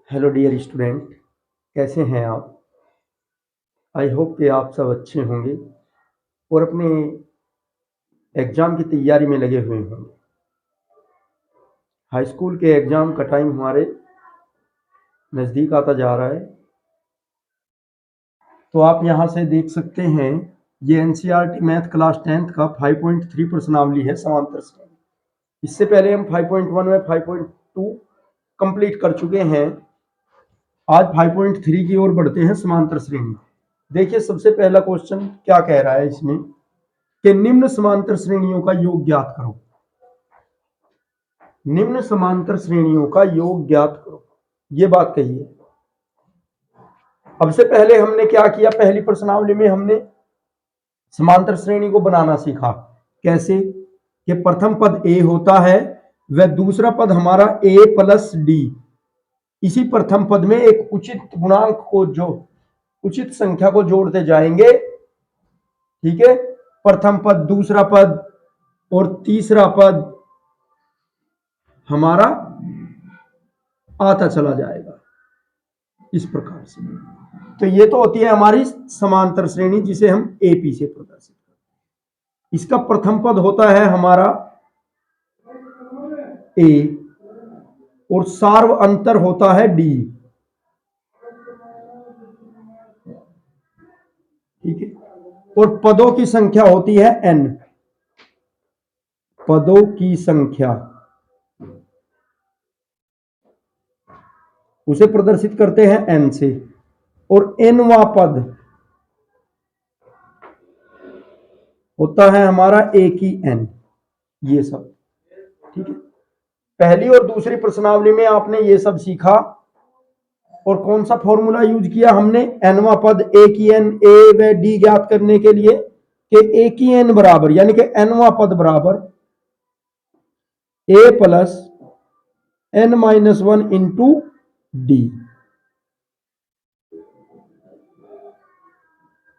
Hello dear student, कैसे हैं आप। आई होप कि आप सब अच्छे होंगे और अपने एग्ज़ाम की तैयारी में लगे हुए होंगे। हाई स्कूल के एग्ज़ाम का टाइम हमारे नज़दीक आता जा रहा है, तो आप यहाँ से देख सकते हैं ये एनसीईआरटी मैथ क्लास 10th का 5.3 प्रश्नावली है समांतर श्रेणी। इससे पहले हम 5.1 में 5.2 कंप्लीट कर चुके हैं। आज 5.3 की ओर बढ़ते हैं, समांतर श्रेणी। देखिए सबसे पहला क्वेश्चन क्या कह रहा है इसमें कि निम्न समांतर श्रेणियों का योग ज्ञात करो। निम्न समांतर श्रेणियों का योग ज्ञात करो, ये बात कही है। अब से पहले हमने क्या किया, पहली प्रश्नावली में हमने समांतर श्रेणी को बनाना सीखा। कैसे कि प्रथम पद ए होता है वह दूसरा पद हमारा ए प्लस डी, इसी प्रथम पद में एक उचित गुणांक को जो उचित संख्या को जोड़ते जाएंगे। ठीक है, प्रथम पद, दूसरा पद और तीसरा पद हमारा आता चला जाएगा इस प्रकार से। तो ये तो होती है हमारी समांतर श्रेणी जिसे हम एपी से प्रदर्शित करते हैं। इसका प्रथम पद होता है हमारा ए और सार्व अंतर होता है डी। ठीक है, और पदों की संख्या होती है एन। पदों की संख्या उसे प्रदर्शित करते हैं एन से, और एनवा पद होता है हमारा ए की एन। ये सब ठीक है। पहली और दूसरी प्रश्नावली में आपने ये सब सीखा और कौन सा फॉर्मूला यूज किया हमने, एनवा पद ए की एन, ए व डी ज्ञात करने के लिए कि ए की एन बराबर यानी कि एनवा पद बराबर A plus N minus 1 into D.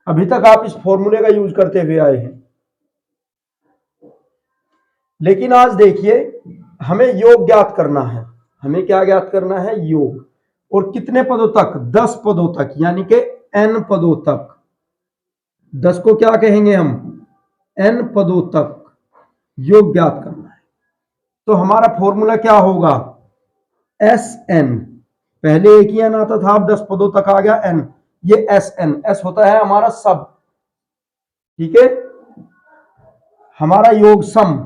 अभी तक आप इस फॉर्मूले का यूज करते हुए आए हैं, लेकिन आज देखिए हमें योग ज्ञात करना है। हमें क्या ज्ञात करना है, योग। और कितने पदों तक, 10 पदों तक, यानी कि n पदों तक। 10 को क्या कहेंगे हम, n पदों तक योग ज्ञात करना है। तो हमारा फॉर्मूला क्या होगा, एस एन। पहले एक ही एन आता था, अब 10 पदों तक आ गया n। ये एस एन, एस होता है हमारा सब। ठीक है, हमारा योग सम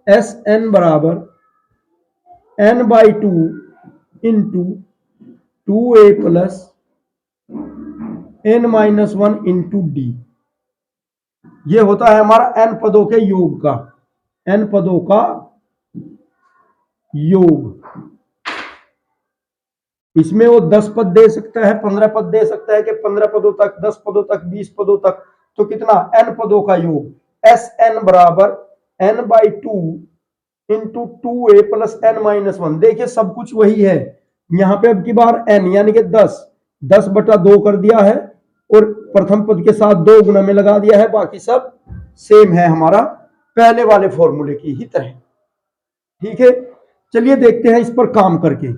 एस एन बराबर N by 2 into 2a plus N minus 1 into D. ये होता है हमारा n पदों के योग का, n पदों का योग। इसमें वो 10 पद दे सकता है, 15 पद दे सकता है कि 15 पदों तक, 10 पदों तक, 20 पदों तक। तो कितना, n पदों का योग एस एन बराबर n by 2 into 2a plus N minus 1। देखिए सब कुछ वही है, यहां पे अब की बार n यानी कि 10 बटा 2 कर दिया है और प्रथम पद के साथ 2 गुना में लगा दिया है। बाकी सब सेम है हमारा पहले वाले फॉर्मूले की ही तरह। ठीक है, चलिए देखते हैं इस पर काम करके।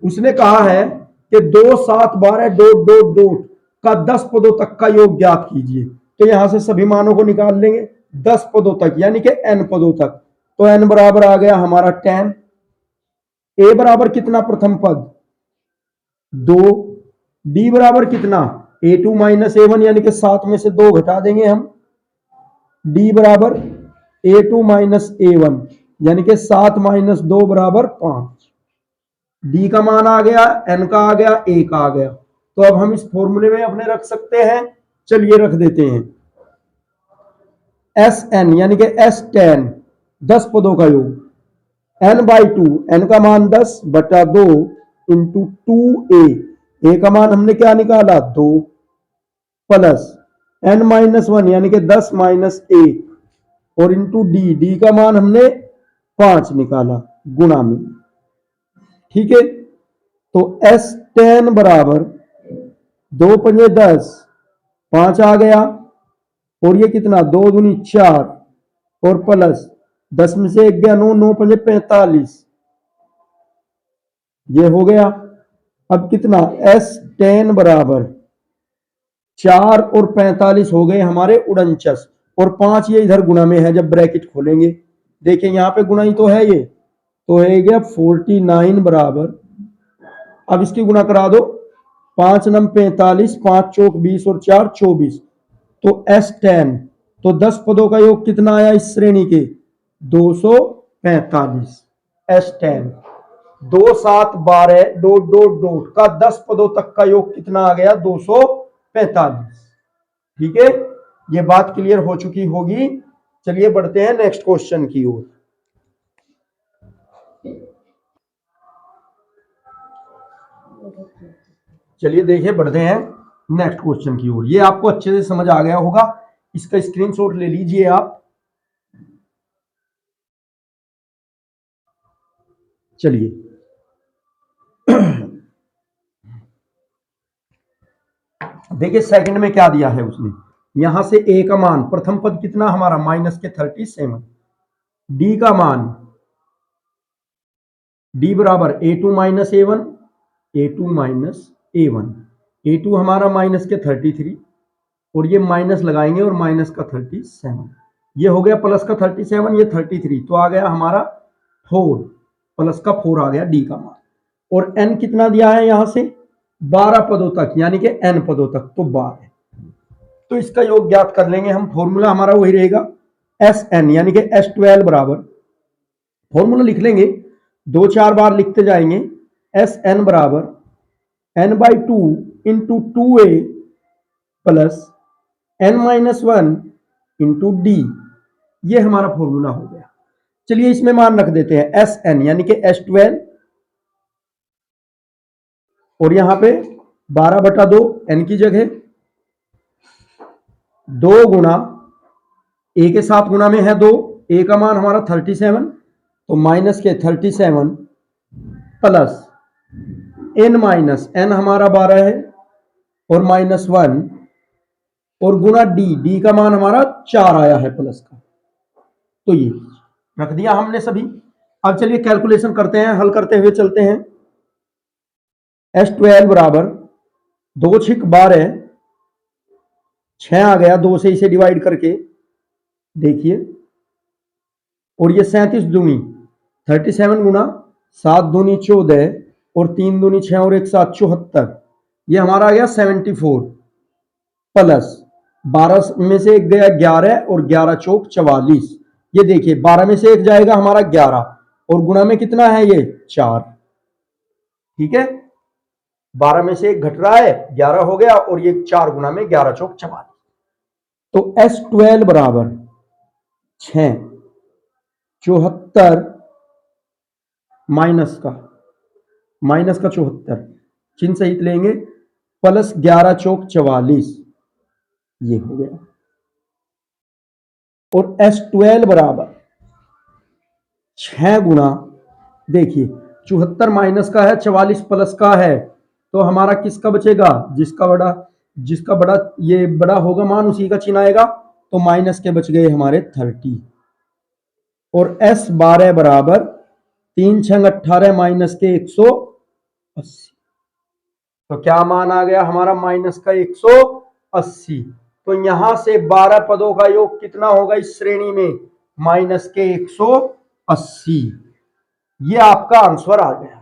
उसने कहा है कि 2 7 12 डॉट डॉट डॉट का 10 पदों तक का योग ज्ञात कीजिए। तो यहां से सभी मानों को निकाल लेंगे 10 पदों तक यानी कि n पदों तक। तो n बराबर आ गया हमारा 10। a बराबर कितना, प्रथम पद 2। d बराबर कितना, a2 माइनस a1 यानी कि 7 में से 2 घटा देंगे हम। d बराबर a2 माइनस a1 यानी कि 7 माइनस 2 बराबर 5। d का मान आ गया, n का आ गया, a का आ गया। तो अब हम इस फॉर्मूले में अपने रख सकते हैं, चलिए रख देते हैं। एस एन यानी कि एस 10, 10 पदों का योग, n बाई 2, n का मान 10 बटा 2 इंटू 2a, a का मान हमने क्या निकाला 2, प्लस n माइनस 1 यानी कि 10 माइनस a और इंटू डी, डी का मान हमने 5 निकाला गुणा में। ठीक है, तो S10 बराबर 2 पंजे 10, 5 आ गया और ये कितना 2 दूनी 4 और प्लस 10 में से 1 गया 9, 9 पंजे 45, ये हो गया। अब कितना S10 बराबर 4 और 45 हो गए हमारे उनचास, और 5 ये इधर गुना में है जब ब्रैकेट खोलेंगे। देखिए यहाँ पे गुना ही तो है, ये तो है गया 49 बराबर, अब इसकी गुना करा दो, 5 नम 45, 5 चौक 20 और 4 24, तो S10, तो 10 पदों का योग कितना आया इस श्रेणी के 245। S10 दो 7 12 डोट डोट डोट का 10 पदों तक का योग कितना आ गया 245। ठीक है, ये बात क्लियर हो चुकी होगी। चलिए बढ़ते हैं नेक्स्ट क्वेश्चन की ओर। चलिए देखिए बढ़ते हैं नेक्स्ट क्वेश्चन की ओर। ये आपको अच्छे से समझ आ गया होगा, इसका स्क्रीनशॉट ले लीजिए आप। चलिए देखिए सेकंड में क्या दिया है उसने, यहां से ए का मान, प्रथम पद कितना हमारा माइनस के 37, डी का मान डी बराबर A2 minus A1, A2 minus A1, A2 हमारा माइनस के 33 और ये माइनस लगाएंगे और माइनस का 37, ये हो गया प्लस का 37, ये 33, तो आ गया हमारा 4, प्लस का 4 आ गया डी का मान। और n कितना दिया है यहां से 12 पदों तक, यानी कि n पदों तक, तो 12, तो इसका योग ज्ञात कर लेंगे हम। फॉर्मूला हमारा वही रहेगा Sn यानी कि S12 बराबर, फॉर्मूला लिख लेंगे, 2-4 बार लिखते जाएंगे, Sn बराबर n/2 into 2a plus n-1 into D, ये हमारा फॉर्मूला हो गया। चलिए इसमें मान रख देते हैं Sn यानी कि S12, और यहां पे 12/2 n की जगह 2 गुना ए के साथ गुना में है 2, ए का मान हमारा 37, तो माइनस के 37 प्लस n हमारा 12 है और -1, और गुना डी का मान हमारा 4 आया है प्लस का, तो ये रख दिया हमने सभी। अब चलिए कैलकुलेशन करते हैं, हल करते हुए चलते हैं। S12 बराबर 2 छिक 12, 6 आ गया 2 से इसे डिवाइड करके, देखिए, और ये 37 दूनी 37 गुना 7 दूनी 14 और 3 दूनी 6 और 1 7 74, ये हमारा आ गया 74 प्लस 12 में से एक गया 11 और 11 चौक 44, ये देखिए 12 में से एक जाएगा हमारा 11 और गुना में कितना है ये 4, ठीक है, 12 में से एक घट रहा है 11 हो गया और ये 4 गुना में 11 चौक 44, तो S12 बराबर 6 74 माइनस का 74 चिन्ह सहित लेंगे, प्लस 11 चौक 44, ये हो गया। और S12 बराबर 6 गुना, देखिए 74 माइनस का है 44 प्लस का है, तो हमारा किसका बचेगा, जिसका बड़ा ये बड़ा होगा मान उसी का चिन्ह आएगा, तो माइनस के बच गए हमारे 30। और S12 बराबर 3 6 18 माइनस के 180, तो क्या मान आ गया हमारा माइनस का 180, तो यहां से 12 पदों का योग कितना होगा इस श्रेणी में माइनस के 180, ये आपका आंसर आ गया है।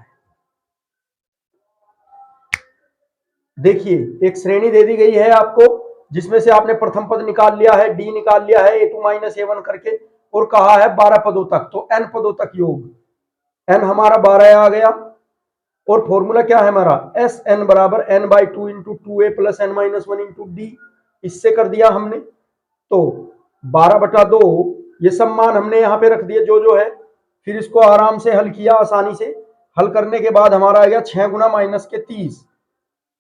देखिए एक श्रेणी दे दी गई है आपको, जिसमें से आपने प्रथम पद निकाल लिया है, डी निकाल लिया है A2 माइनस A1 करके, और कहा है 12 पदों तक, तो n पदों तक योग, n हमारा 12 आ गया, और फॉर्मूला क्या है हमारा Sn बराबर n/2 into 2a plus n-1 into D, इससे कर दिया हमने, तो 12/2 ये सब मान हमने यहाँ पे रख दिए जो है, फिर इसको आराम से हल किया, आसानी से हल करने के बाद हमारा आ गया 6 गुना माइनस के 30,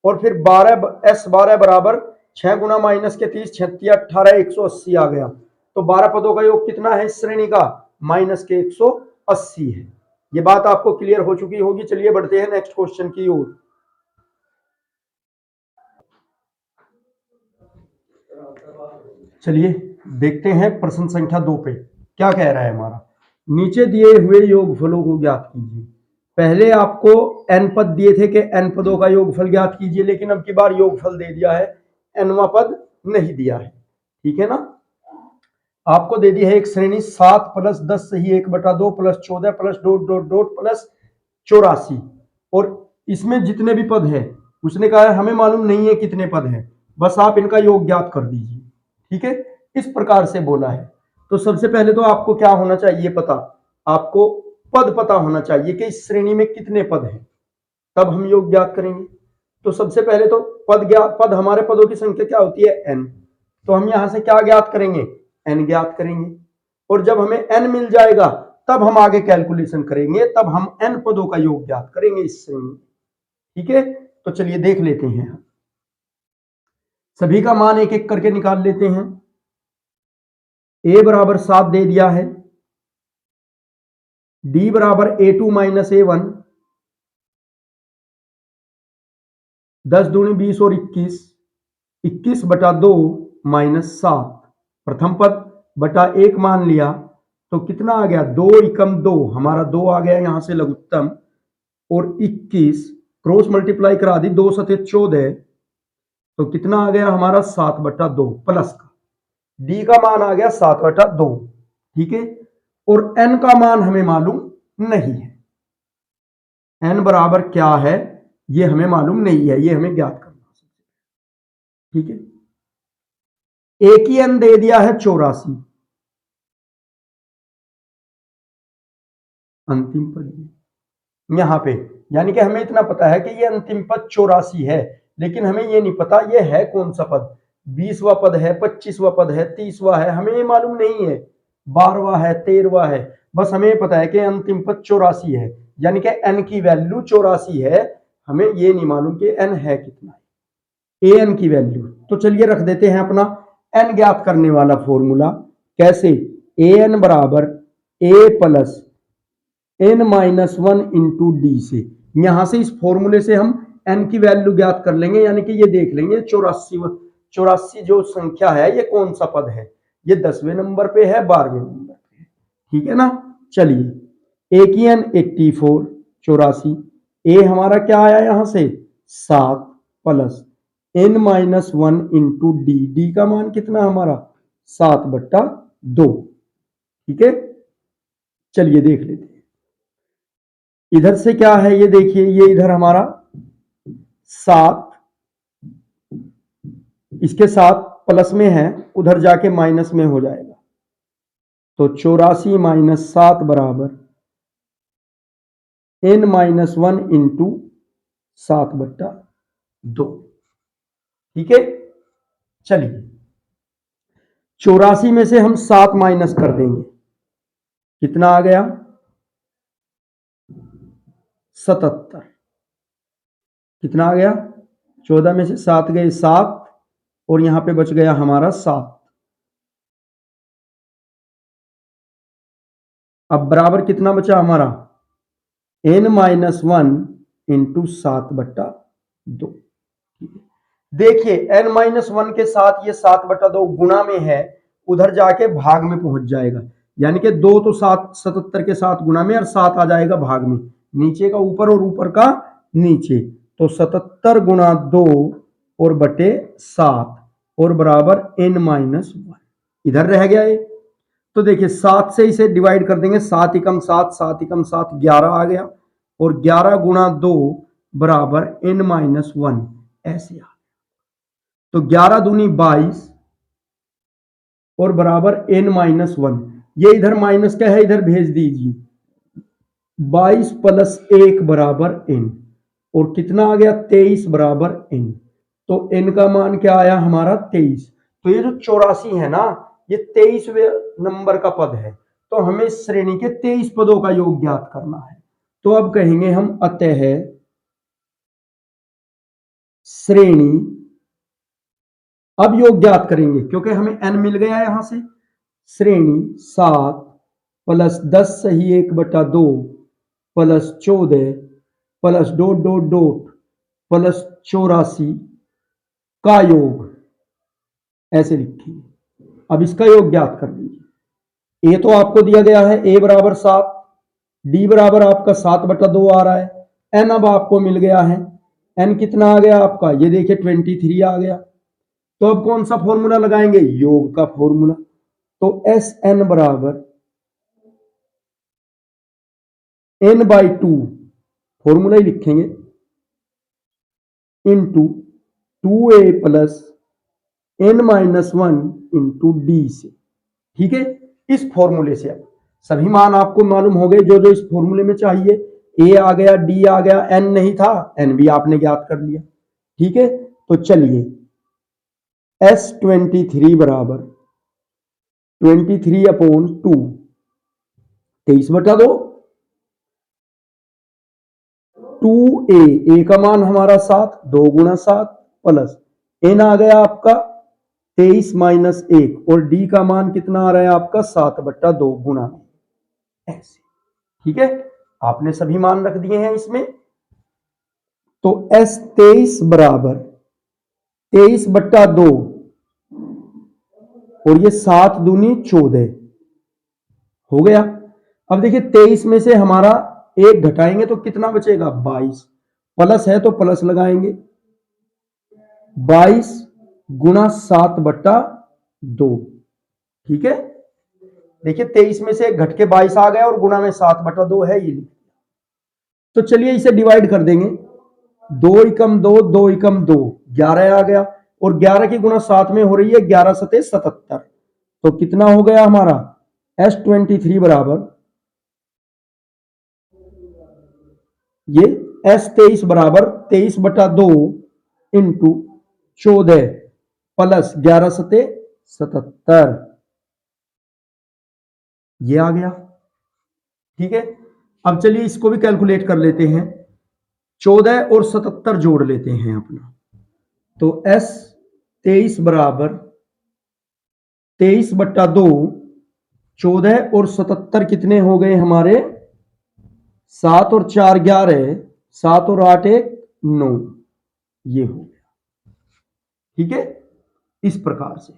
और फिर 12 बराबर 6 गुना माइनस के 30, 36 18 180 आ गया, तो 12 पदों का योग कितना है इस श्रेणी का माइनस के 180 है। ये बात आपको क्लियर हो चुकी होगी। चलिए बढ़ते हैं नेक्स्ट क्वेश्चन की ओर। चलिए देखते हैं प्रश्न संख्या 2 पे क्या कह रहा है हमारा, नीचे दिए हुए योगफलों को ज्ञात कीजिए। पहले आपको n पद दिए थे कि n पदों का योगफल ज्ञात कीजिए, लेकिन अब की बार योगफल दे दिया है, nवां पद नहीं दिया है। ठीक है ना, आपको दे दी है एक श्रेणी 7 प्लस 10 सही 1/2 plus 14 plus dot dot dot plus 84, और इसमें जितने भी पद है उसने कहा है हमें मालूम नहीं है कितने पद हैं, बस आप इनका योग ज्ञात कर दीजिए। ठीक है, इस प्रकार से बोला है। तो सबसे पहले तो आपको क्या होना चाहिए पता, आपको पद पता होना चाहिए कि इस श्रेणी में कितने पद हैं, तब हम योग ज्ञात करेंगे। तो सबसे पहले तो पद हमारे पदों की संख्या क्या होती है n, तो हम यहां से क्या ज्ञात करेंगे, n ज्ञात करेंगे, और जब हमें n मिल जाएगा तब हम आगे कैलकुलेशन करेंगे, तब हम n पदों का योग ज्ञात करेंगे इस श्रेणी। ठीक है, तो चलिए देख लेते हैं, सभी का मान एक एक करके निकाल लेते हैं। a बराबर 7 दे दिया है, d बराबर a2 माइनस a1, 10 दूनी 20 और 21, 21/2 माइनस 7, प्रथम पद बटा 1 मान लिया, तो कितना आ गया 2 एकम 2, हमारा 2 आ गया यहां से लघुत्तम, और 21 क्रॉस मल्टीप्लाई करा दी, 2 सते 14, तो कितना आ गया हमारा 7/2 प्लस का डी का मान आ गया 7/2। ठीक है, और n का मान हमें मालूम नहीं है, n बराबर क्या है ये हमें मालूम नहीं है, ये हमें ज्ञात करना। ठीक है, एक ही n दे दिया है 84, अंतिम पद यहां पे, यानी कि हमें इतना पता है कि ये अंतिम पद 84 है, लेकिन हमें ये नहीं पता ये है कौन सा पद, 20वां पद है, 25वां पद है, 30वां है, हमें ये मालूम नहीं है, 12वां है, 13वां है, बस हमें पता है कि अंतिम पद 84 है, यानी कि n की वैल्यू 84 है, हमें ये नहीं मालूम कि n है कितना है, an की वैल्यू। तो चलिए रख देते हैं अपना n ज्ञात करने वाला फॉर्मूला, कैसे, an बराबर a plus n-1 into D से, यहां से इस फॉर्मूले से हम n की वैल्यू ज्ञात कर लेंगे, यानी कि ये देख लेंगे 84 जो संख्या है ये कौन सा पद है, ये 10वें नंबर पे है, 12वें नंबर पे है। ठीक है ना, चलिए एक ही n 84 84, ए हमारा क्या आया यहां से 7 plus n-1 into D, D का मान कितना हमारा 7/2। ठीक है, चलिए देख लेते हैं इधर से क्या है, ये देखिए ये इधर हमारा 7 इसके साथ प्लस में है, उधर जाके माइनस में हो जाएगा, तो 84 माइनस 7 बराबर n-1 इंटू 7/2। ठीक है, चलिए 84 में से हम 7 माइनस कर देंगे, कितना आ गया 77, कितना आ गया 14 में से 7 गए 7, और यहां पे बच गया हमारा 7। अब बराबर कितना बचा हमारा n-1 इंटू 7/2। देखिए n-1 के साथ ये 7/2 गुणा में है, उधर जाके भाग में पहुंच जाएगा, यानी कि 2 तो 77 के साथ गुणा में और 7 आ जाएगा भाग में, नीचे का ऊपर और ऊपर का नीचे, तो 77 गुणा 2 और बटे 7 और बराबर n-1, इधर रह गया ये, तो देखिए 7 से इसे डिवाइड कर देंगे, 7 एकम 7 7 एकम 7 11 आ गया, और 11 गुणा 2 बराबर n-1 ऐसे आ, तो 11 दूनी 22 और बराबर n-1, ये इधर माइनस का है इधर भेज दीजिए, 22 प्लस 1 बराबर n, और कितना आ गया 23 बराबर n, तो n का मान क्या आया हमारा 23, तो ये जो 84 है ना ये 23वें नंबर का पद है, तो हमें इस श्रेणी के 23 पदों का योग ज्ञात करना है। तो अब कहेंगे हम अतः श्रेणी, अब योग ज्ञात करेंगे क्योंकि हमें n मिल गया है यहां से, श्रेणी 7 प्लस 10 सही 1/2 plus 14 plus dot dot dot plus 84 का योग, ऐसे लिखिए। अब इसका योग ज्ञात कर लीजिए, ए तो आपको दिया गया है a बराबर 7, डी बराबर आपका 7/2 आ रहा है, एन अब आपको मिल गया है, एन कितना आ गया आपका, ये देखिए 23 आ गया। तो अब कौन सा फॉर्मूला लगाएंगे, योग का फॉर्मूला। तो एस एन बराबर n/2 फॉर्मूला ही लिखेंगे, into 2a plus n-1 into D से। ठीक है, इस फॉर्मूले से अब सभी मान आपको मालूम हो गए जो जो इस फॉर्मूले में चाहिए। ए आ गया, डी आ गया, एन नहीं था, एन भी आपने ज्ञात कर लिया। ठीक है, तो चलिए S23 बराबर 23/2 23/2 2a, का मान हमारा 7, 2 गुणा 7 प्लस n आ गया आपका 23 माइनस 1 और d का मान कितना आ रहा है आपका 7/2 गुणा ऐसे। ठीक है, आपने सभी मान रख दिए हैं इसमें। तो S23 बराबर 23/2 और ये 7 दूनी 14 हो गया। अब देखिए 23 में से हमारा 1 घटाएंगे तो कितना बचेगा, 22, प्लस है तो प्लस लगाएंगे, 22 गुणा 7/2। ठीक है, देखिए 23 में से 1 घट के 22 आ गया और गुणा में 7/2 है ये। तो चलिए इसे डिवाइड कर देंगे, 2 एकम 2, 2 एकम 2, 11 आ गया और 11 की गुणा 7 में हो रही है 11 सते 77। तो कितना हो गया हमारा S23 बराबर, ये S23 बराबर 23/2 इंटू 14 प्लस 11 सते 77, ये आ गया। ठीक है, अब चलिए इसको भी कैलकुलेट कर लेते हैं, 14 और 77 जोड़ लेते हैं अपना। तो S23 बराबर 23/2, 14 और 77 कितने हो गए हमारे, 7 और 4 11, 7 और 8 1 9, ये हो गया। ठीक है, इस प्रकार से।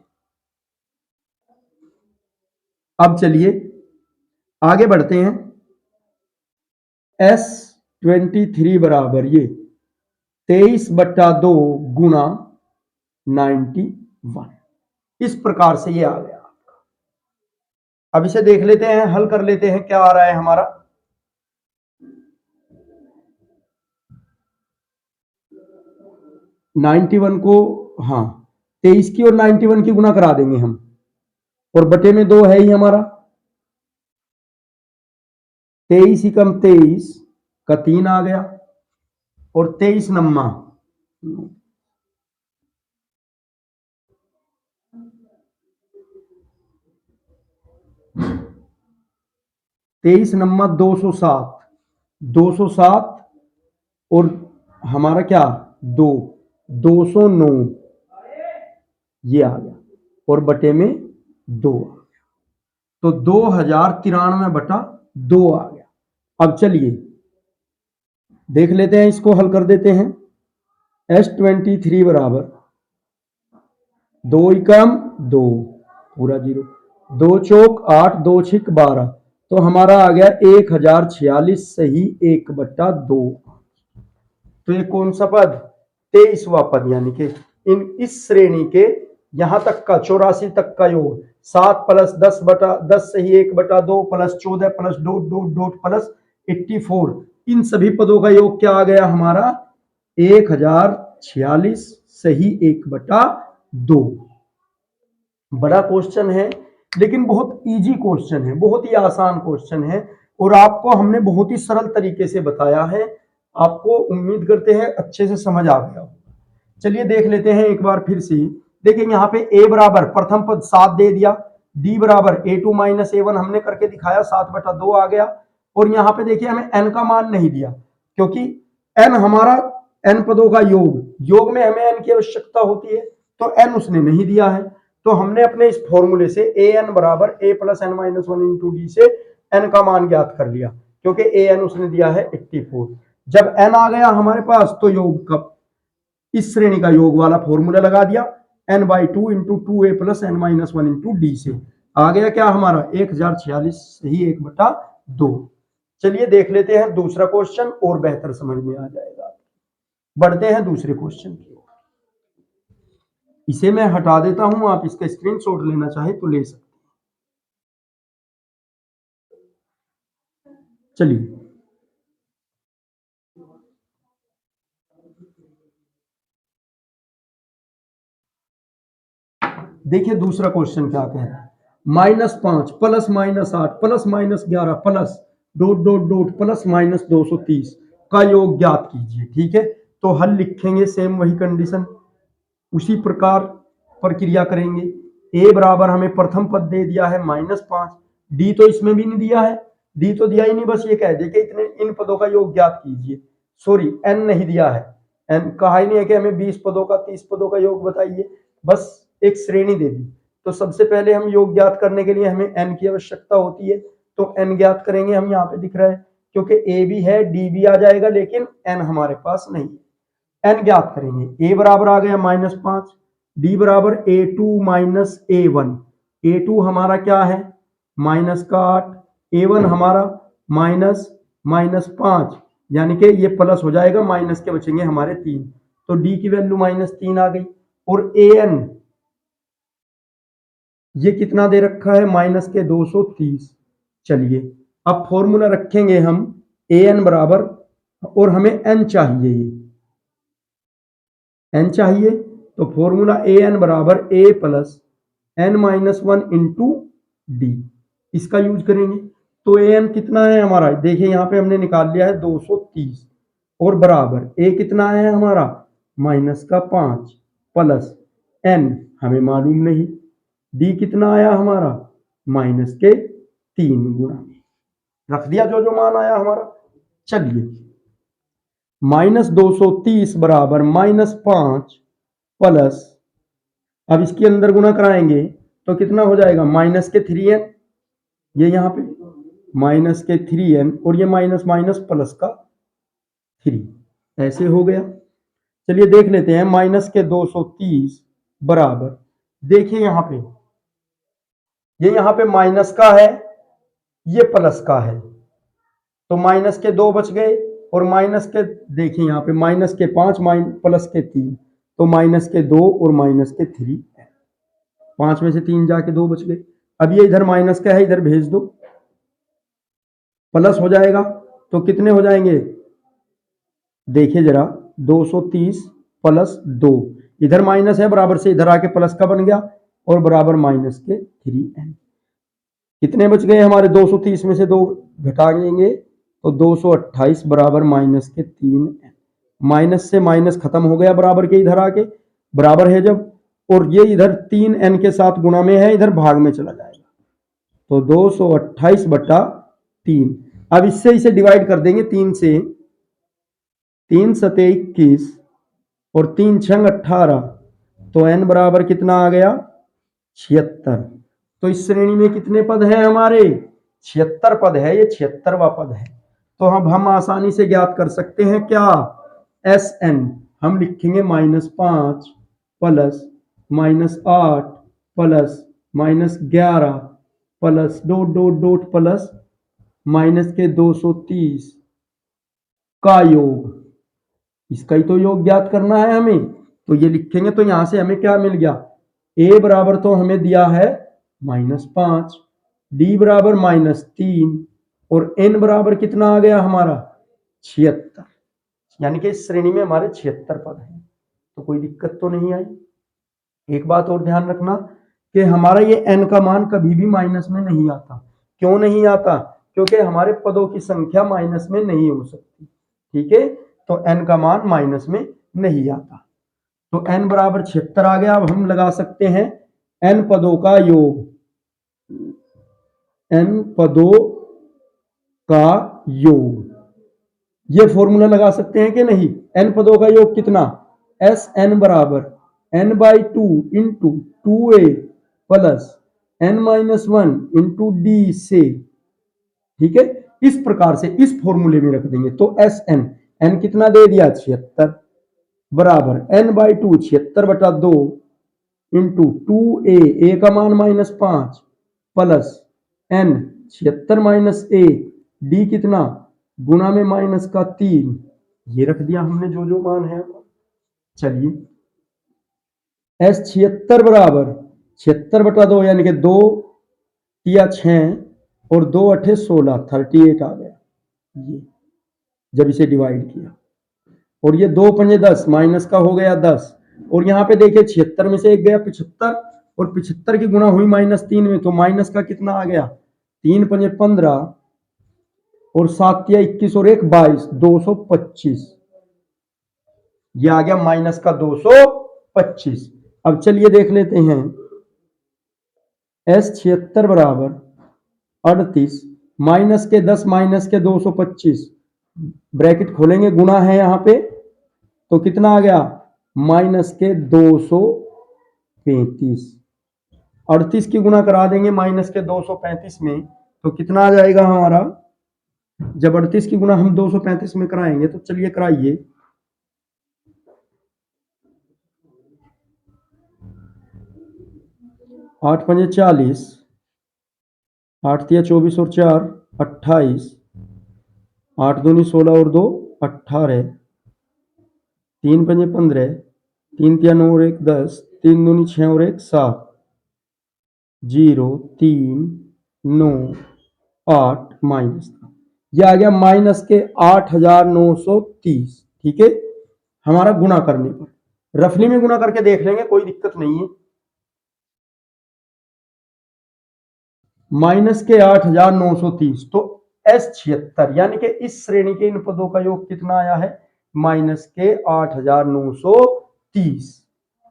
अब चलिए आगे बढ़ते हैं, S23 बराबर ये 23/2 गुणा 91, इस प्रकार से ये आ गया आपका। अब इसे देख लेते हैं, हल कर लेते हैं, क्या आ रहा है हमारा। नाइन्टी वन को, हाँ 23 की और 91 की गुना करा देंगे हम, और बटे में 2 है ही हमारा, 23 एकम 23 का 3 आ गया और 23 नम्मा 23 नम्मा 207, 207 और हमारा क्या 2, 209, ये आ गया और बटे में 2 आ गया, तो 2093/2 आ गया। अब चलिए देख लेते हैं, इसको हल कर देते हैं। S23 बराबर 2 एकम 2 पूरा 0, 2 चौक 8, 2 छिक 12, तो हमारा आ गया 1046 सही 1/2। तो ये कौन सा पद, 23वां पद, यानी कि इस श्रेणी के यहां तक का 84 तक का योग 7 प्लस 10 सही 1/2 plus 14 plus dot dot dot plus 84, इन सभी पदों का योग क्या आ गया हमारा 1046 सही 1/2। बड़ा क्वेश्चन है लेकिन बहुत इजी क्वेश्चन है, बहुत ही आसान क्वेश्चन है और आपको हमने बहुत ही सरल तरीके से बताया है। आपको उम्मीद करते हैं अच्छे से समझ आ गया। चलिए देख लेते हैं एक बार फिर से। देखिए यहाँ पे a बराबर प्रथम पद 7 दे दिया, d बराबर a2 माइनस a1 हमने करके दिखाया 7/2 आ गया, और यहाँ पे देखिए हमें n का मान नहीं दिया क्योंकि n हमारा n पदों का योग में हमें n की आवश्यकता होती है, तो n उसने नहीं दिया है। तो हमने अपने इस फॉर्मूले से an बराबर a plus n-1 into D से n का मान ज्ञात कर लिया, क्योंकि an उसने दिया है 84। जब n आ गया हमारे पास तो योग का इस श्रेणी का योग वाला फॉर्मूला लगा दिया, n/2 into 2a plus n-1 into D से आ गया क्या हमारा 1046 सही 1/2। चलिए देख लेते हैं दूसरा क्वेश्चन और बेहतर समझ में आ जाएगा। बढ़ते हैं दूसरे क्वेश्चन की ओर। इसे मैं हटा देता हूं, आप इसका स्क्रीनशॉट लेना चाहे तो ले सकते हैं। चलिए देखिए दूसरा क्वेश्चन क्या कह रहा है। -5 plus -8 plus -11 plus dot dot dot plus -230 का योग ज्ञात कीजिए। ठीक है, तो हल लिखेंगे, सेम वही कंडीशन, उसी प्रकार प्रक्रिया करेंगे। ए बराबर हमें प्रथम पद दे दिया है -5, डी तो इसमें भी नहीं दिया है, डी तो दिया ही नहीं, बस ये कह दे कि इतने इन पदों का योग ज्ञात कीजिए। सॉरी, एन नहीं दिया है, एन कहा ही नहीं है कि हमें 20 पदों का 30 पदों का योग बताइए, बस एक श्रेणी दे दी। तो सबसे पहले हम योग ज्ञात करने के लिए हमें एन की आवश्यकता होती है, तो एन ज्ञात करेंगे हम। यहाँ पे दिख रहा है क्योंकि ए भी है डी भी आ जाएगा, लेकिन एन हमारे पास नहीं है। एन ज्ञात करेंगे। ए बराबर आ गया -5, डी बराबर A2 माइनस A1। A2 हमारा क्या है -8, A1 हमारा -5, यानी कि ये प्लस हो जाएगा, माइनस के बचेंगे हमारे 3, तो डी की वैल्यू -3 आ गई। और AN ये कितना दे रखा है -230। चलिए अब फॉर्मूला रखेंगे हम AN बराबर, और हमें N चाहिए, ये N चाहिए, तो फॉर्मूला AN बराबर A plus N-1 into D, इसका यूज करेंगे। तो AN कितना है हमारा, देखिए यहाँ पे हमने निकाल लिया है 230, और बराबर A कितना है हमारा -5 प्लस N हमें मालूम नहीं, डी कितना आया हमारा -3 गुना में रख दिया जो जो मान आया हमारा। चलिए -230 बराबर -5 प्लस, अब इसके अंदर गुना कराएंगे तो कितना हो जाएगा -3n, ये यहाँ पे -3n, और ये माइनस माइनस प्लस का 3, ऐसे हो गया। चलिए देख लेते हैं, -230 बराबर, देखिए यहाँ पे, ये यहाँ पे माइनस का है, ये प्लस का है, तो -2 बच गए, और माइनस के देखिए यहाँ पे -5 प्लस के 3, तो -2 और -3, 5 में से 3 जाके 2 बच गए। अब ये इधर माइनस का है, इधर भेज दो, प्लस हो जाएगा, तो कितने हो जाएंगे, देखिए जरा, 230 प्लस 2, इधर माइनस है, बराबर से इधर आके प्लस का बन गया, और बराबर -3n। कितने बच गए हमारे, 230 में से 2 घटा देंगे तो 228 बराबर -3n। माइनस से माइनस खत्म हो गया, बराबर के इधर आके बराबर है जब, और ये इधर 3n के साथ गुणा में है, इधर भाग में चला जाएगा, तो 228 बटा 3। अब इससे इसे डिवाइड कर देंगे 3 से, 3 सते 21 और 3 छंग 18, तो n बराबर कितना आ गया 76। तो इस श्रेणी में कितने पद हैं हमारे, 76 पद है, ये 76वां पद है। तो हम आसानी से ज्ञात कर सकते हैं क्या, Sn हम लिखेंगे -5 plus -8 plus -11 plus dot dot dot plus -230 का योग, इसका ही तो योग ज्ञात करना है हमें, तो ये लिखेंगे। तो यहां से हमें क्या मिल गया, A बराबर तो हमें दिया है -5, डी बराबर -3, और n बराबर कितना आ गया हमारा 76, यानी कि इस श्रेणी में हमारे 76 पद हैं। तो कोई दिक्कत तो नहीं आई। एक बात और ध्यान रखना कि हमारा ये n का मान कभी भी माइनस में नहीं आता। क्यों नहीं आता, क्योंकि हमारे पदों की संख्या माइनस में नहीं हो सकती। ठीक है, तो n का मान माइनस में नहीं आता, तो n बराबर 76 आ गया। अब हम लगा सकते हैं n पदों का योग, n पदों का योग, ये फॉर्मूला लगा सकते हैं कि नहीं। n पदों का योग कितना, Sn बराबर n/2 into 2a plus n-1 into D से, ठीक है, इस प्रकार से इस फॉर्मूले में रख देंगे। तो Sn, n कितना दे दिया 76 बराबर n/2 76 बटा 2 इंटू 2a, a का मान -5 प्लस n 76 - a डी कितना गुना में माइनस का 3, ये रख दिया हमने जो जो मान है। चलिए S 76 बराबर 76/2 यानी कि 2 या 6 और 2 8 16, 38 आ गया ये जब इसे डिवाइड किया। और ये 2 पंजे 10 माइनस का हो गया 10, और यहाँ पे देखिए 76 में से एक गया 75, और 75 की गुणा हुई -3 में, तो माइनस का कितना आ गया 3 पंजे 15 और 7 या 21 और 1 22, 225, ये आ गया माइनस का 225। अब चलिए देख लेते हैं S 76 बराबर 38 माइनस के 10 माइनस के 225, ब्रैकेट खोलेंगे, गुणा है यहाँ पे, तो कितना आ गया माइनस के 235। 38 की गुणा करा देंगे माइनस के 235 में, तो कितना आ जाएगा हमारा, जब 38 की गुणा हम 235 में कराएंगे, तो चलिए कराइए। 8 पंजे 40, 8 तिया 24 और 4 28, 8 दूनी 16 और 2 18, 3 पंजे 15, 3 तिया 9 और 1 10, 3 दूनी 6 और 1 7, 0 3 9 8 माइनस, ये आ गया माइनस के 8930। ठीक है, हमारा गुणा करने पर, रफली में गुणा करके देख लेंगे, कोई दिक्कत नहीं है। माइनस के 8930, तो S 76 यानी कि इस श्रेणी के इन पदों का योग कितना आया है माइनस के 8930,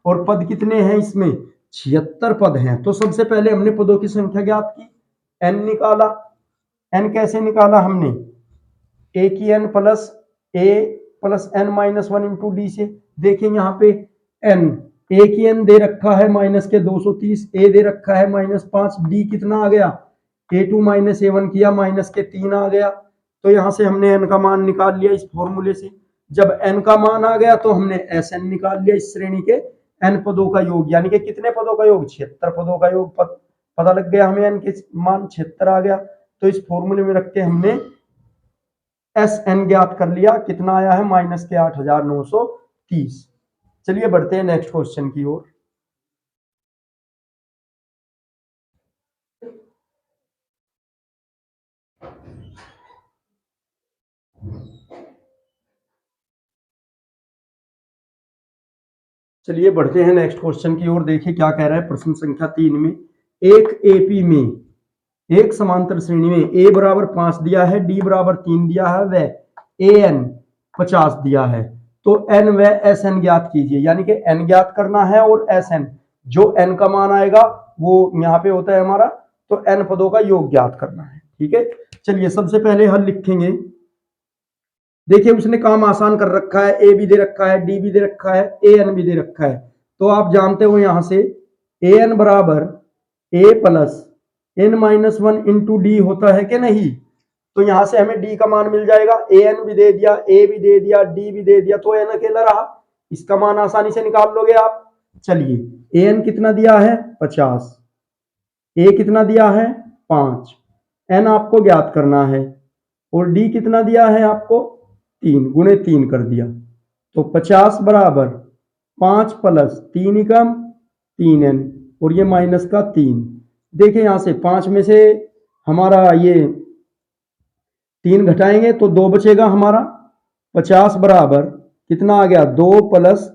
और पद कितने हैं इसमें 76 पद हैं। तो सबसे पहले हमने पदों की संख्या ज्ञात की, n निकाला। n कैसे निकाला हमने, a की n plus a plus n minus 1 into D से। देखिए यहाँ पे n, a की n दे रखा है माइनस के 230, a दे रखा है -5, d कितना आ गया a2 माइनस a1 किया माइनस के 3 आ गया। तो यहाँ से हमने n का मान निकाल लिया इस फॉर्मूले से। जब n का मान आ गया तो हमने Sn निकाल लिया, इस श्रेणी के n पदों का योग, यानी कि कितने पदों का योग 76 पदों का योग पता लग गया हमें, n के मान 76 आ गया। तो इस फॉर्मूले में रख के हमने Sn ज्ञात कर लिया, कितना आया है माइनस के 8930। चलिए बढ़ते हैं नेक्स्ट क्वेश्चन की ओर। चलिए बढ़ते हैं नेक्स्ट क्वेश्चन की ओर। देखिए क्या कह रहा है प्रश्न संख्या 3 में, एक एपी में एक समांतर श्रेणी में a बराबर 5 दिया है, d बराबर 3 दिया है, व an 50 दिया है, तो n व Sn ज्ञात कीजिए। यानी कि n ज्ञात करना है और Sn, जो n का मान आएगा वो यहाँ पे होता है हमारा, तो n पदों का योग ज्ञात करना है। ठीक है, चलिए सबसे पहले हल लिखेंगे। देखिए उसने काम आसान कर रखा है, ए भी दे रखा है, डी भी दे रखा है, ए एन भी दे रखा है। तो आप जानते हो यहां से ए एन बराबर A plus N minus 1 into D होता है कि नहीं। तो यहां से हमें डी का मान मिल जाएगा, ए एन भी दे दिया, ए भी दे दिया, डी भी दे दिया, तो एन अकेला रहा, इसका मान आसानी से निकाल लोगे आप। चलिए ए एन कितना दिया है 50, ए कितना दिया है 5, एन आपको ज्ञात करना है, और डी कितना दिया है आपको 3, गुणे 3 कर दिया, तो 50 बराबर 5 प्लस 3 एकम 3n, और ये माइनस का 3। देखिए यहां से 5 में से हमारा ये 3 घटाएंगे तो 2 बचेगा हमारा। 50 बराबर कितना आ गया 2 प्लस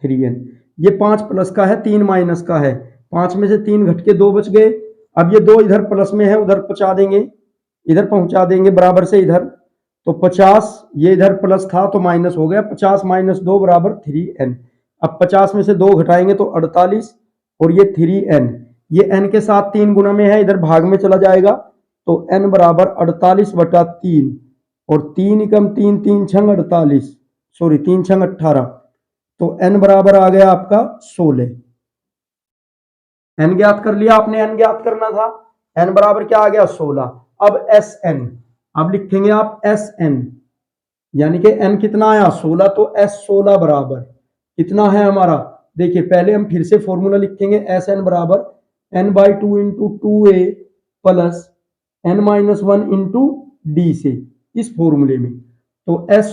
3n, ये 5 प्लस का है 3 माइनस का है, 5 में से 3 घट के 2 बच गए। अब ये 2 इधर प्लस में है, उधर पहुंचा देंगे, इधर पहुंचा देंगे बराबर से इधर, तो 50 ये इधर प्लस था तो माइनस हो गया, 50 माइनस 2 बराबर 3n। अब 50 में से 2 घटाएंगे तो 48, और ये 3n, ये n के साथ 3 गुना में है, इधर भाग में चला जाएगा, तो n बराबर 48/3, और 3 एकम 3, 3 छंग 48, सॉरी 3 छंग 18, तो n बराबर आ गया आपका 16। n ज्ञात कर लिया आपने, n ज्ञात करना था, n बराबर क्या आ गया 16। अब Sn, अब लिखेंगे आप Sn, यानी कि n कितना आया 16, तो S16 बराबर कितना है हमारा। देखिए पहले हम फिर से फॉर्मूला लिखेंगे, Sn बराबर n/2 into 2a plus n-1 into D से, इस फॉर्मूले में। तो S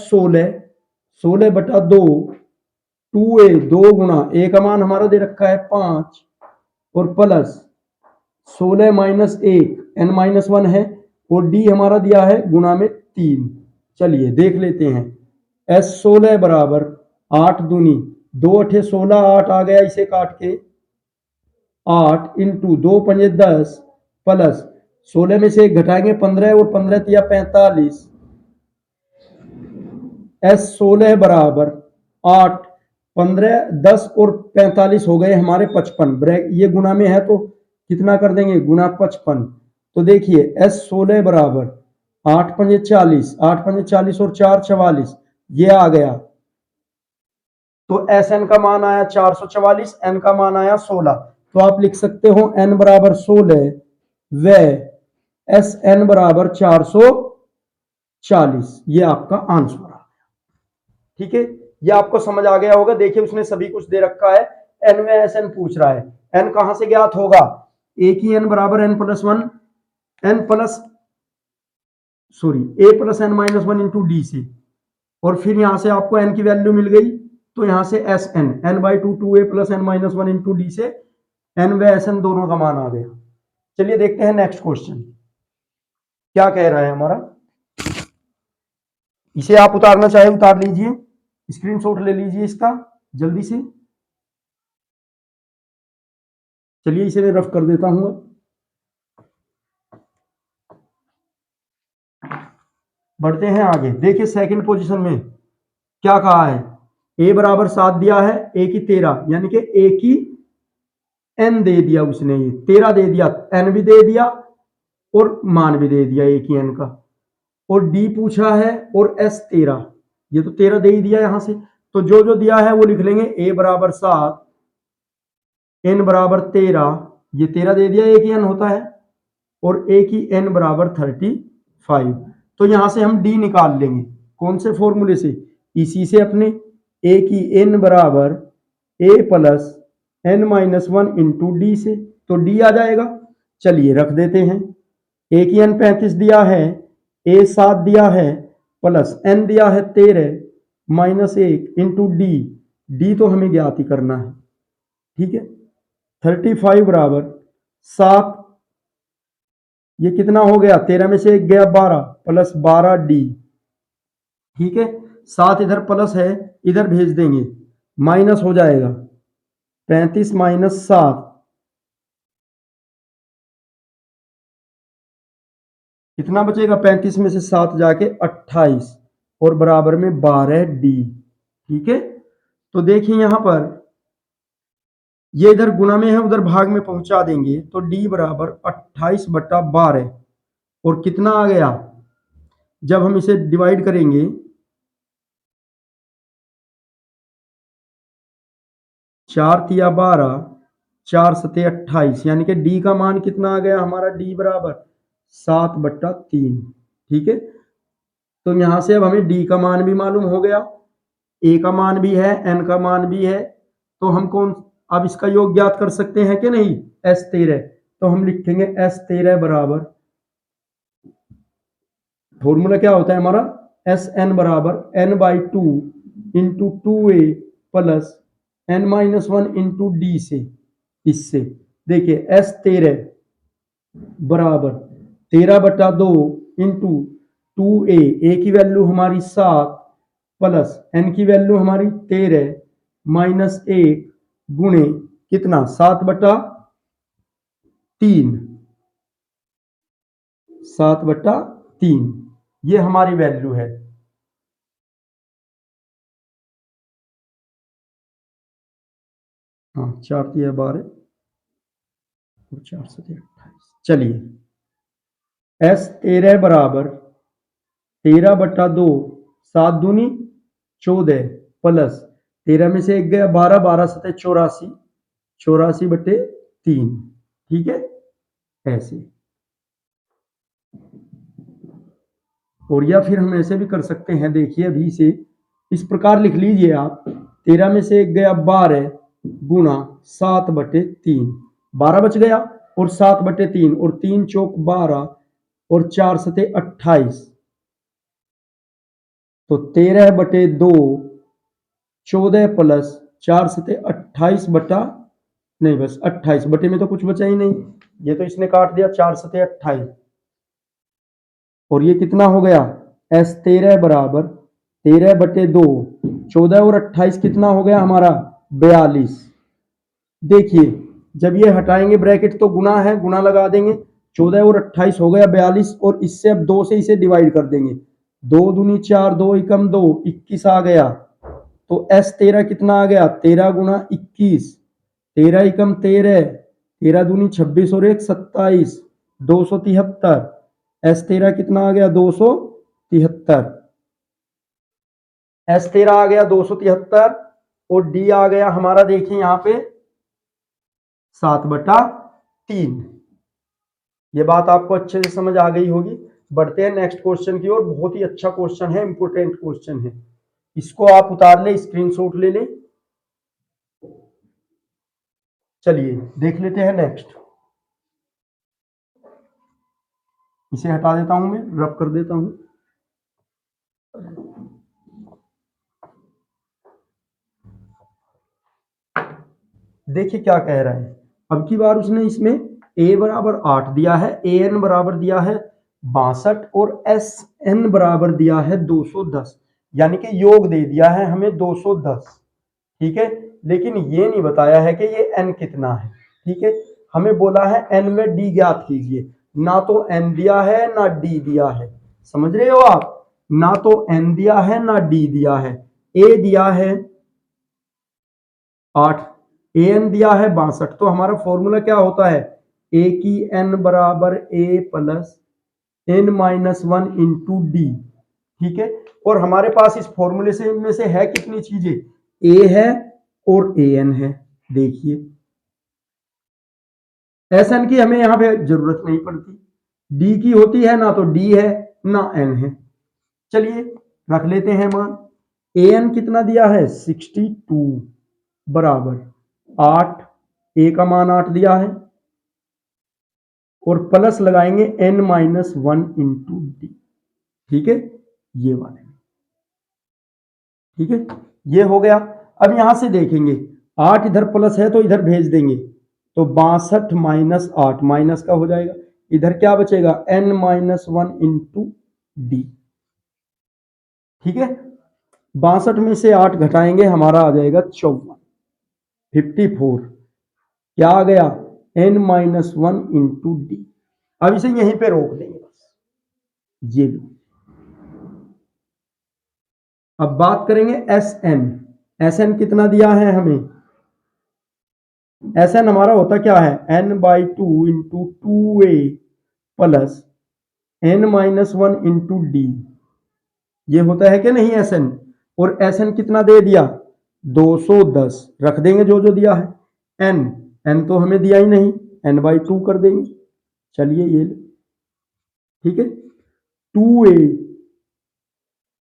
16 बटा 2 2a 2 गुना a का मान हमारा दे रखा है 5 और प्लस 16 माइनस 1 n माइनस 1 है और d हमारा दिया है गुना में 3। चलिए देख लेते हैं। S 16 बराबर 8 दूनी 2 अठे 16 8 आ गया, इसे काट के 8 इंटू 2 पंजे 10 प्लस 16 में से 1 घटाएंगे 15 और 15 तिया 45। S 16 बराबर 8 15 10 और 45 हो गए हमारे 55। ब्रैक ये गुना में है तो कितना कर देंगे, गुना 55। तो देखिए S 16 बराबर 8 पंजे 40, 8 पंजे 40 और 4 44, ये आ गया। तो SN का मान आया 444, N का मान आया 16। तो आप लिख सकते हो N बराबर 16 व SN बराबर 440। ये आपका आंसर आ गया। ठीक है, ये आपको समझ आ गया होगा। देखिए उसने सभी कुछ दे रखा है, N व SN पूछ रहा है। N कहां से ज्ञात होगा, A की N बराबर N plus 1 N plus sorry A plus N minus 1 into D से, और फिर यहां से आपको N की वैल्यू मिल गई तो यहां से SN N by 2 2A plus N minus 1 into D से N व SN दोनों का मान आ गया। चलिए देखते हैं नेक्स्ट क्वेश्चन क्या कह रहा है हमारा। इसे आप उतारना चाहे उतार लीजिए, स्क्रीनशॉट ले लीजिए इसका जल्दी से। चलिए इसे मैं रफ कर देता हूं। बढ़ते हैं आगे। देखिए सेकंड पोजीशन में क्या कहा है, a बराबर 7 दिया है, a की 13 यानी कि a की n दे दिया उसने, ये 13 दे दिया, n भी दे दिया और मान भी दे दिया a की n का, और d पूछा है और s 13, ये तो 13 दे ही दिया यहां से। तो जो जो दिया है वो लिख लेंगे, a बराबर 7 n बराबर 13, ये 13 दे दिया, a की n होता है, और a की n बराबर 35। तो यहां से हम d निकाल लेंगे, कौन से फॉर्मूले से, इसी से अपने a की n बराबर a plus n minus 1 into D से, तो d आ जाएगा। चलिए रख देते हैं, a की n 35 दिया है, a 7 दिया है, प्लस n दिया है 13 माइनस 1 इंटू डी तो हमें ज्ञात ही करना है। ठीक है, 35 बराबर 7, ये कितना हो गया, 13 में से 1 गया 12 प्लस 12 डी। ठीक है, 7 इधर प्लस है, इधर भेज देंगे, माइनस हो जाएगा 35 माइनस 7, कितना बचेगा, 35 में से 7 जाके 28 और बराबर में 12 डी। ठीक है, तो देखिए यहां पर ये इधर गुना में है, उधर भाग में पहुंचा देंगे, तो डी बराबर 28 बट्टा 12, और कितना आ गया, जब हम इसे डिवाइड करेंगे 4 तिया 12 4 सते 28, यानी कि डी का मान कितना आ गया हमारा, डी बराबर 7 बट्टा 3। ठीक है, तो यहां से अब हमें डी का मान भी मालूम हो गया, ए का मान भी है, एन का मान भी है, तो हम कौन अब इसका योग ज्ञात कर सकते हैं कि नहीं, S13। तो हम लिखेंगे S13 बराबर, फॉर्मूला क्या होता है हमारा, SN बराबर n by 2 into 2a plus n minus 1 into D से। इससे देखिए S13 बराबर 13 बटा 2 इंटू 2a, a की वैल्यू हमारी 7 प्लस n की वैल्यू हमारी 13 माइनस 1 गुणे कितना, 7 बटा 3, 7 बटा 3, ये हमारी वैल्यू है। हाँ 4 तिया 12 और 4 सते 28। चलिए S13 बराबर 13 बटा 2, 7 दूनी 14 प्लस 13 में से 1 गया 12, 12 सते 84, 84 बटे 3। ठीक है, ऐसे, और या फिर हम ऐसे भी कर सकते हैं, देखिए अभी से इस प्रकार लिख लीजिए आप, 13 में से 1 गया 12 गुना 7 बटे 3, 12 बच गया और 7 बटे 3, और 3 चौक 12, और 4 सते 28, तो 13/2 14 प्लस 4 सते 28 बटा, नहीं बस 28 बटे में तो कुछ बचा ही नहीं, ये तो इसने काट दिया 4 सते 28, और ये कितना हो गया S13 बराबर 13/2, 14 और 28 कितना हो गया हमारा 42। देखिए जब ये हटाएंगे ब्रैकेट तो गुना है, गुना लगा देंगे, 14 और 28 हो गया 42, और इससे अब 2 से इसे डिवाइड कर देंगे, 2 दूनी 4, 2 एकम 2, 21 आ गया। तो S13 कितना आ गया 13 गुना 21, 13 एकम 13, 13 दूनी 26 और 1 27, 273। S13 कितना आ गया 273, S13 आ गया 273, और D आ गया हमारा देखिए यहाँ पे 7/3। ये बात आपको अच्छे से समझ आ गई होगी। बढ़ते हैं नेक्स्ट क्वेश्चन की ओर, बहुत ही अच्छा क्वेश्चन है, इंपोर्टेंट क्वेश्चन है, इसको आप उतार ले, स्क्रीनशॉट ले ले। चलिए देख लेते हैं नेक्स्ट, इसे हटा देता हूं, मैं रब कर देता हूं। देखिए क्या कह रहा है, अब की बार उसने इसमें a बराबर 8 दिया है, an बराबर दिया है 62, और sn बराबर दिया है 210, यानी कि योग दे दिया है हमें 210, ठीक है, लेकिन ये नहीं बताया है कि ये n कितना है, ठीक है, हमें बोला है n में d ज्ञात कीजिए, ना तो n दिया है ना d दिया है, समझ रहे हो आप, ना तो n दिया है ना d दिया है, a दिया है 8, an दिया है 62, तो हमारा फॉर्मूला क्या होता है a की n बराबर a plus n minus 1 into D, ठीक है, और हमारे पास इस फॉर्मूले से इनमें से है कितनी चीजें, a है और an है, देखिए Sn की हमें यहां पे जरूरत नहीं पड़ती, d की होती है, ना तो d है ना n है। चलिए रख लेते हैं मान, an कितना दिया है 62 बराबर 8, a का मान 8 दिया है, और प्लस लगाएंगे n माइनस 1 इंटू डी, ठीक है, ये वाले, ठीक है, ये हो गया। अब यहां से देखेंगे 8 इधर प्लस है तो इधर भेज देंगे, तो 62 माइनस 8 माइनस का हो जाएगा, इधर क्या बचेगा n माइनस 1 इंटू डी, ठीक है, 62 में से 8 घटाएंगे हमारा आ जाएगा 54, 54, क्या आ गया n माइनस 1 इंटू डी। अब इसे यहीं पे रोक देंगे बस, ये लो। अब बात करेंगे Sn, Sn कितना दिया है हमें, Sn हमारा होता क्या है n/2 into 2a plus n minus 1 into D, ये होता है कि नहीं Sn, और Sn कितना दे दिया 210, रख देंगे जो जो दिया है, n तो हमें दिया ही नहीं, n/2 कर देंगे, चलिए ये, ठीक है, 2a,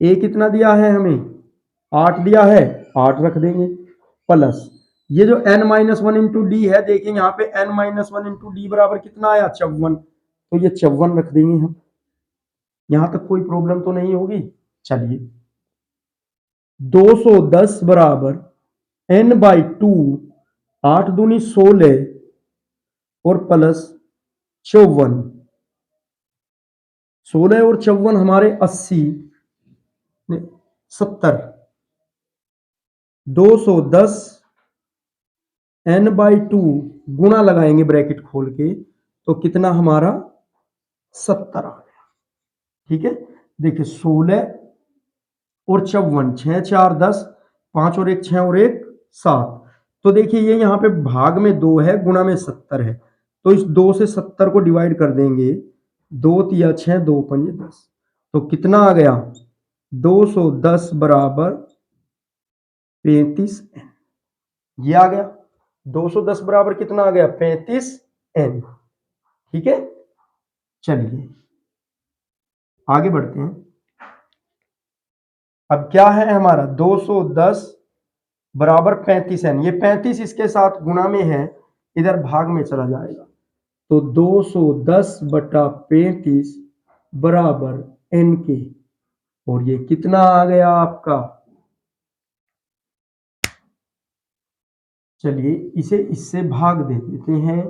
a कितना दिया है हमें 8 दिया है, 8 रख देंगे, प्लस ये जो n माइनस 1 इंटू डी है, देखिए यहाँ पे n माइनस 1 इंटू डी बराबर कितना आया 54, तो ये 54 रख देंगे हम, यहां तक कोई प्रॉब्लम तो नहीं होगी। चलिए 210 बराबर n/2, 8 दूनी 16 और प्लस 54, 16 और 54 हमारे 80, 70, 210 n/2 गुना लगाएंगे ब्रैकेट खोल के, तो कितना हमारा 70 आ गया, ठीक है, देखिए 16 और 54, 6 4 10, 5 और 1 6 और 1 7, तो देखिए ये यहाँ पे भाग में 2 है, गुणा में 70 है, तो इस 2 से 70 को डिवाइड कर देंगे, 2 तिया 6, 2 पंजे 10, तो कितना आ गया 210 बराबर 35 n, ये आ गया 210 बराबर कितना आ गया 35 n, ठीक है। चलिए आगे बढ़ते हैं, अब क्या है हमारा 210 बराबर 35 n, ये 35 इसके साथ गुणा में है, इधर भाग में चला जाएगा, तो 210 बटा 35 बराबर n के, और ये कितना आ गया आपका, चलिए इसे इससे भाग दे देते हैं।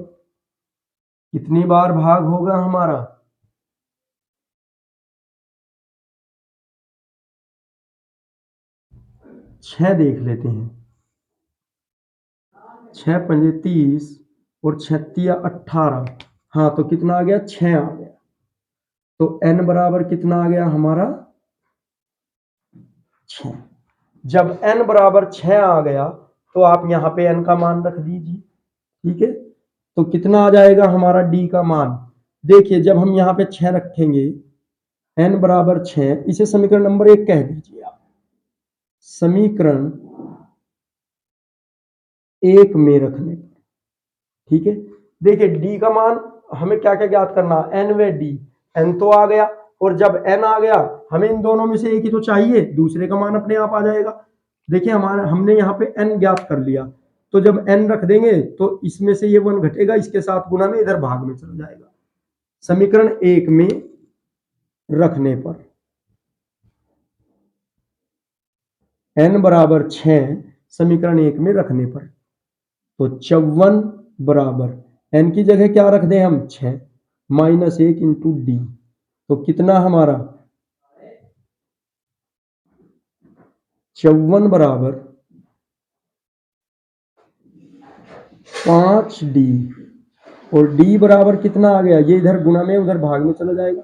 कितनी बार भाग होगा हमारा, 6 देख लेते हैं। 6 पंजे 30 और 6 18। हाँ तो कितना आ गया, 6 आ गया। तो n बराबर कितना आ गया हमारा, 6। जब n बराबर 6 आ गया तो आप यहां पे n का मान रख दीजिए। ठीक है, तो कितना आ जाएगा हमारा d का मान। देखिए जब हम यहां पे 6 रखेंगे, n बराबर 6, इसे समीकरण नंबर 1 कह दीजिए आप। समीकरण 1 में रखने पर, ठीक है। देखिए d का मान हमें क्या क्या ज्ञात करना, n व d। n तो आ गया, और जब n आ गया हमें इन दोनों में से एक ही तो चाहिए, दूसरे का मान अपने आप आ जाएगा। देखिए हमारा हमने यहाँ पे n ज्ञात कर लिया, तो जब n रख देंगे तो इसमें से ये 1 घटेगा, इसके साथ गुना में इधर भाग में चला जाएगा। समीकरण 1 में रखने पर n बराबर 6, समीकरण 1 में रखने पर, तो 54 बराबर n की जगह क्या रख दें हम, 6 माइनस 1 इंटू डी। तो कितना हमारा, 54 बराबर 5d, और d बराबर कितना आ गया, ये इधर गुना में उधर भाग में चला जाएगा।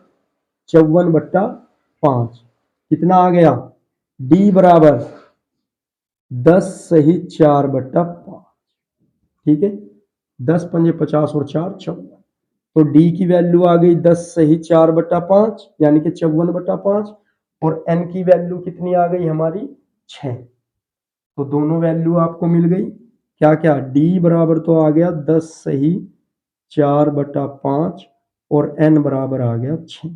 54/5 कितना आ गया, d बराबर 10 सही 4/5। ठीक है, 10 पंजे 50 और 4 54। तो d की वैल्यू आ गई 10 सही 4/5 यानी कि 54/5, और n की वैल्यू कितनी आ गई हमारी, 6। तो दोनों वैल्यू आपको मिल गई। क्या क्या, d बराबर तो आ गया 10 सही 4/5, और n बराबर आ गया 6।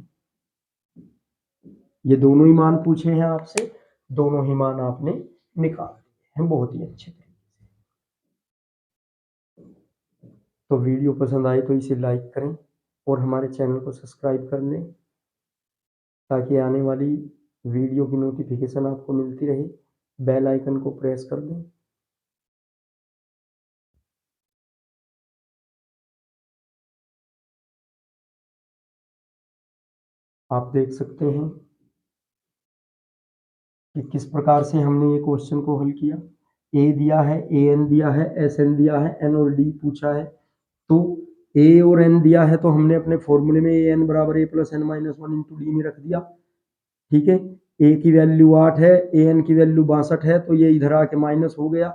ये दोनों ही मान पूछे हैं आपसे, दोनों ही मान आपने निकाल दिए हैं बहुत ही अच्छे तरीके से। तो वीडियो पसंद आए तो इसे लाइक करें और हमारे चैनल को सब्सक्राइब कर लें, ताकि आने वाली वीडियो की नोटिफिकेशन आपको मिलती रहे। बेल आइकन को प्रेस कर दें। आप देख सकते हैं कि किस प्रकार से हमने ये क्वेश्चन को हल किया। ए दिया है, ए एन दिया है, एस एन दिया है, एन और डी पूछा है। तो ए और एन दिया है तो हमने अपने फॉर्मूले में ए एन बराबर A plus N minus 1 into D में रख दिया। ठीक है, ए की वैल्यू 8 है, ए एन की वैल्यू 62 है, तो ये इधर आके माइनस हो गया।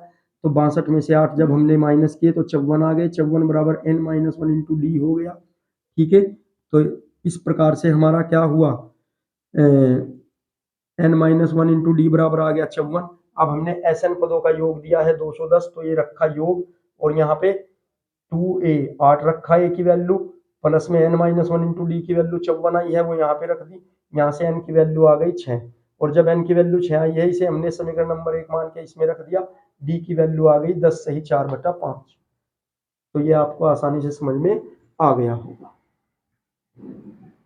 तो 62 में से 8 जब हमने माइनस किए तो 54 आ गए। 54 बराबर एन माइनस 1 इंटू डी हो गया। ठीक है, तो इस प्रकार से हमारा क्या हुआ, एन माइनस 1 इंटू डी बराबर आ गया 54। अब हमने एस एन पदों का योग दिया है 210, तो ये रखा योग, और यहाँ पे 2a 8 रखा ए की वैल्यू, प्लस में n माइनस 1 इंटू डी की वैल्यू 54 आई है, वो यहाँ पे रख दी। यहाँ से n की वैल्यू आ गई 6, और जब n की वैल्यू 6 आई है, इसे हमने समीकरण नंबर 1 मान के इसमें रख दिया। d की वैल्यू आ गई 10 सही 4/5। तो ये आपको आसानी से समझ में आ गया होगा।